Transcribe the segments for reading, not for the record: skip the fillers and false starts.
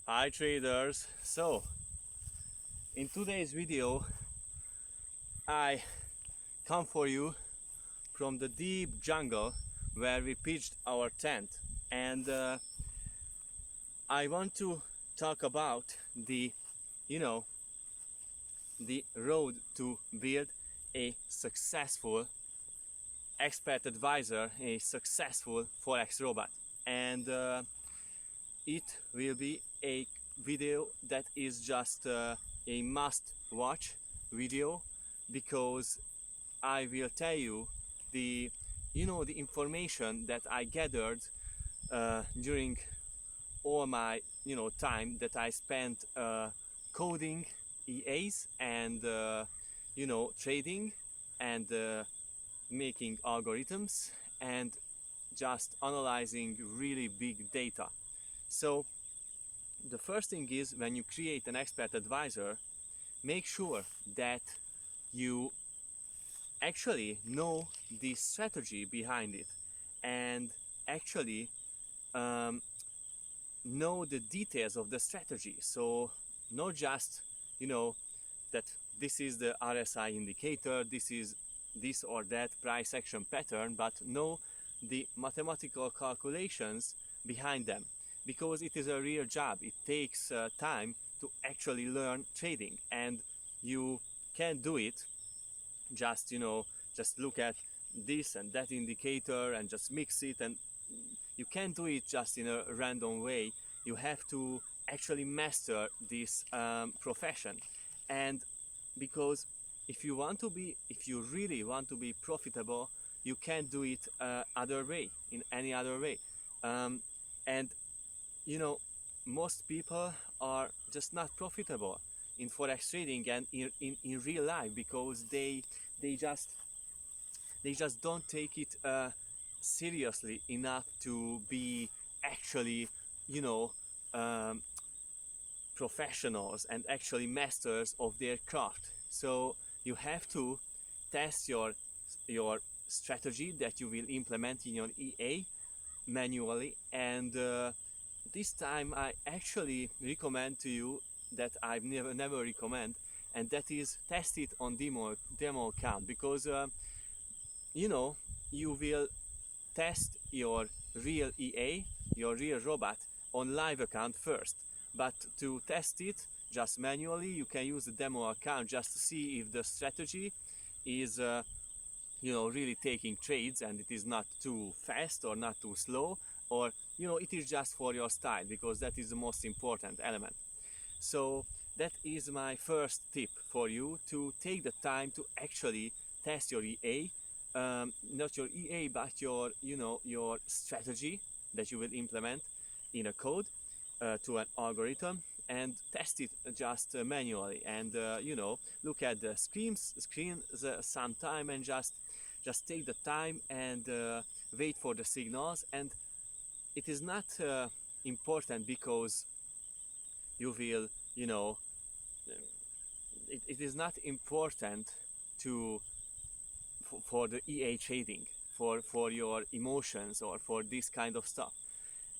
Hi traders. So in today's video I come for you from the deep jungle where we pitched our tent, and I want to talk about you know the road to build a successful expert advisor, a successful forex robot. And it will be a video that is just a must watch video, because I will tell you the information that I gathered during all my time that I spent coding EAs and trading and making algorithms and just analyzing really big data. So the first thing is, when you create an expert advisor, make sure that you actually know the strategy behind it, and actually um, know the details of the strategy. So not just you know that this is the RSI indicator, this is this or that price action pattern, but know the mathematical calculations behind them, because it is a real job. It takes time to actually learn trading, and you can't do it just just look at this and that indicator and just mix it, and you can't do it just in a random way. You have to actually master this profession. And because if you really want to be profitable, you can't do it other way, in any other way. And you know most people are just not profitable in forex trading and in real life, because they just they just don't take it seriously enough to be actually you know um, professionals and actually masters of their craft. So you have to test your strategy that you will implement in your EA manually, and this time I actually recommend to you that I've never recommend, and that is test it on demo account, because you know you will test your real EA, your real robot, on live account first. But to test it just manually, you can use the demo account just to see if the strategy is really taking trades, and it is not too fast or not too slow, or it is just for your style, because that is the most important element. So that is my first tip for you, to take the time to actually test your EA, not your EA, but your strategy that you will implement in a code to an algorithm, and test it just manually, and look at the screens sometime, and just take the time and wait for the signals. And it is not important, because you will it is not important to for the EA trading, for your emotions or for this kind of stuff.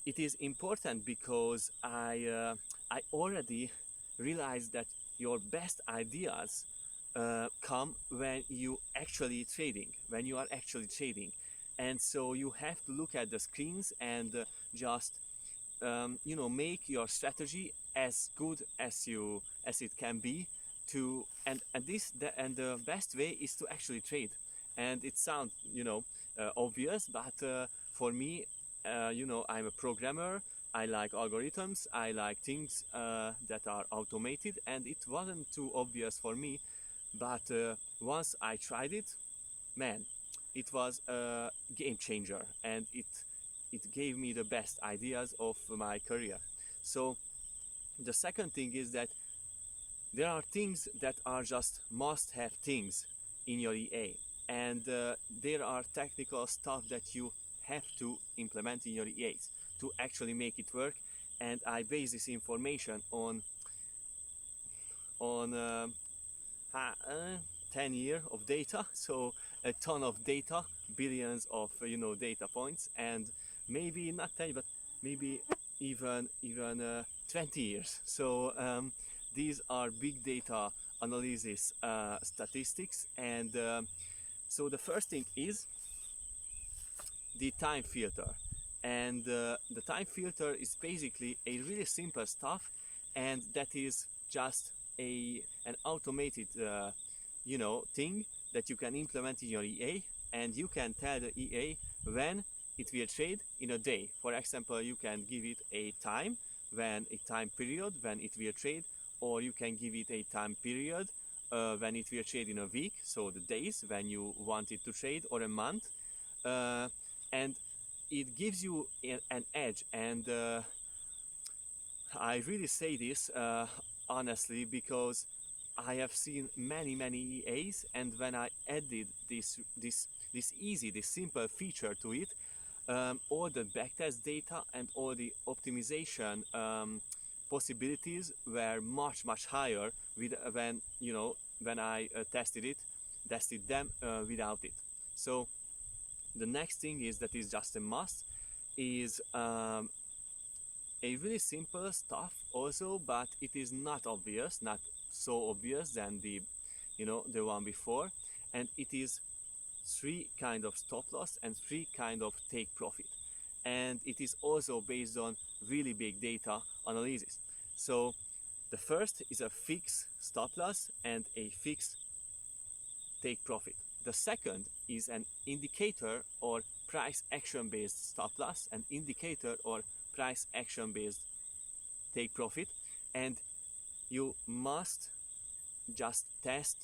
It is important because I already realized that your best ideas come when you are actually trading. And so you have to look at the screens and just make your strategy as good as it can be, to and the best way is to actually trade. And it sounds obvious, but for me, I'm a programmer. I like algorithms, I like things that are automated, and it wasn't too obvious for me. But once I tried it, man, it was a game changer, and it gave me the best ideas of my career. So the second thing is that there are things that are just must-have things in your EA, and there are technical stuff that you have to implement in your EAs to actually make it work. And I base this information on 10 years of data, so a ton of data, billions of data points, and maybe not 10, but maybe even 20 years. So these are big data analysis statistics, and so the first thing is the time filter. And the time filter is basically a really simple stuff, and that is just an automated thing that you can implement in your EA, and you can tell the EA when it will trade in a day. For example, you can give it a time period when it will trade, or you can give it a time period when it will trade in a week, so the days when you want it to trade, or a month, and it gives you an edge. And I really say this honestly, because I have seen many EAs, and when I added this simple feature to it, all the backtest data and all the optimization possibilities were much higher when I tested them without it. So the next thing that is just a must is a really simple stuff also, but it is not so obvious than the one before, and it is 3 kind of stop loss and 3 kind of take profit, and it is also based on really big data analysis. So the first is a fixed stop loss and a fixed take profit. The second is an indicator or price action based stop loss, an indicator or price action based take profit, and you must just test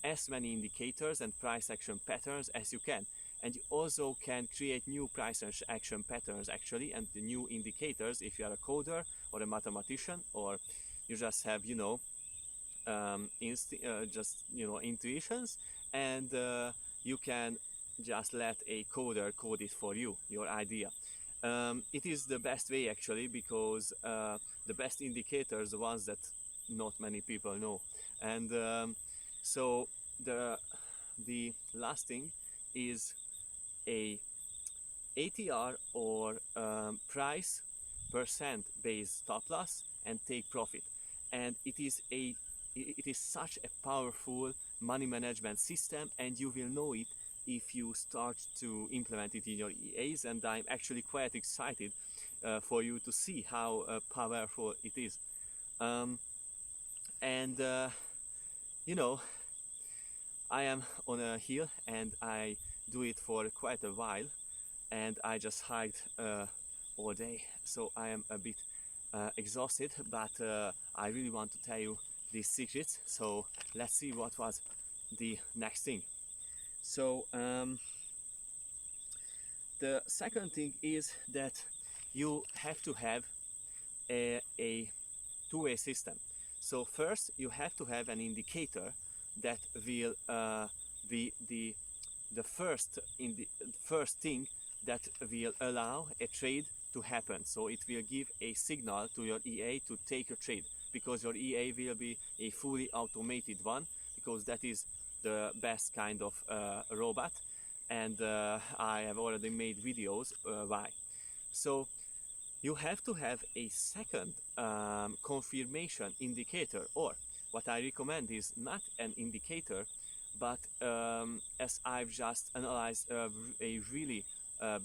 as many indicators and price action patterns as you can. And you also can create new price action patterns actually, and the new indicators if you are a coder or a mathematician, or you just have intuitions, and you can just let a coder code it for you, your idea. It is the best way actually, because the best indicators, the ones that not many people know. And so the last thing is a ATR or price percent based stop loss and take profit, and it is such a powerful money management system, and you will know it if you start to implement it in your EAs, and I'm actually quite excited for you to see how powerful it is. And I am on a hill and I do it for quite a while, and I just hiked all day, so I am a bit exhausted, but I really want to tell you these secrets. So let's see what was the next thing. So the second thing is that you have to have a two-way system. So first you have to have an indicator that will be the first thing that will allow a trade to happen. So it will give a signal to your EA to take a trade, because your EA will be a fully automated one, because that is the best kind of robot, and I have already made videos why. So you have to have a second confirmation indicator, or what I recommend is not an indicator, but as I've just analyzed a really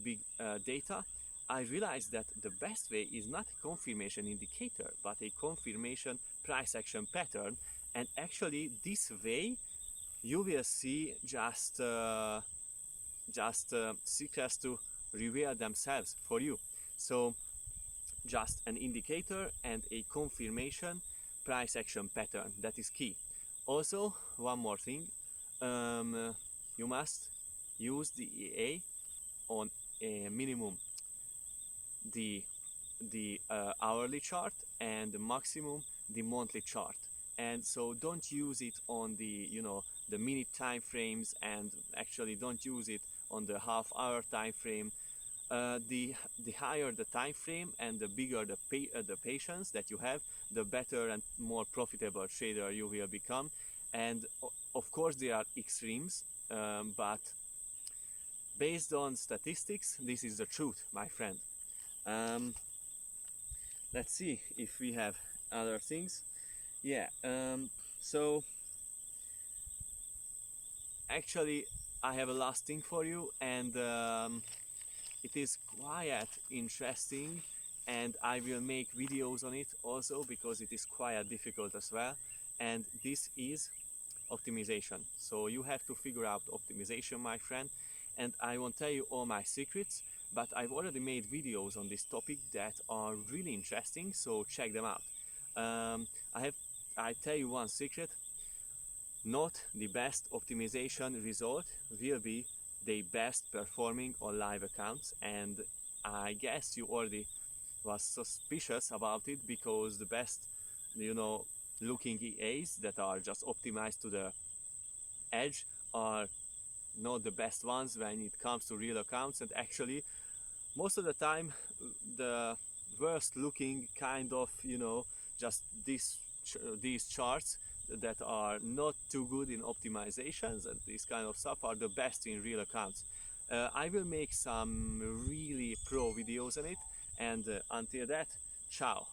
big data, I realized that the best way is not a confirmation indicator, but a confirmation price action pattern. And actually this way you will see just secrets to reveal themselves for you. So just an indicator and a confirmation price action pattern, that is key. Also, one more thing, you must use the EA on a minimum the hourly chart, and the maximum the monthly chart. And so don't use it on the the minute time frames, and actually don't use it on the half-hour time frame. The higher the time frame and the bigger the patience that you have, the better and more profitable trader you will become. And of course there are extremes, but based on statistics, this is the truth, my friend. let's see if we have other things. Yeah, so actually I have a last thing for you, and it is quite interesting, and I will make videos on it also because it is quite difficult as well. And this is optimization. So you have to figure out optimization, my friend, and I won't tell you all my secrets, but I've already made videos on this topic that are really interesting, so check them out. um, I tell you one secret: not the best optimization result will be the best performing on live accounts, and I guess you already was suspicious about it because the best, you know, looking EAs that are just optimized to the edge are not the best ones when it comes to real accounts. And actually most of the time the worst looking kind of, you know, just these charts that are not too good in optimizations and this kind of stuff are the best in real accounts. I will make some really pro videos on it, and until that, ciao.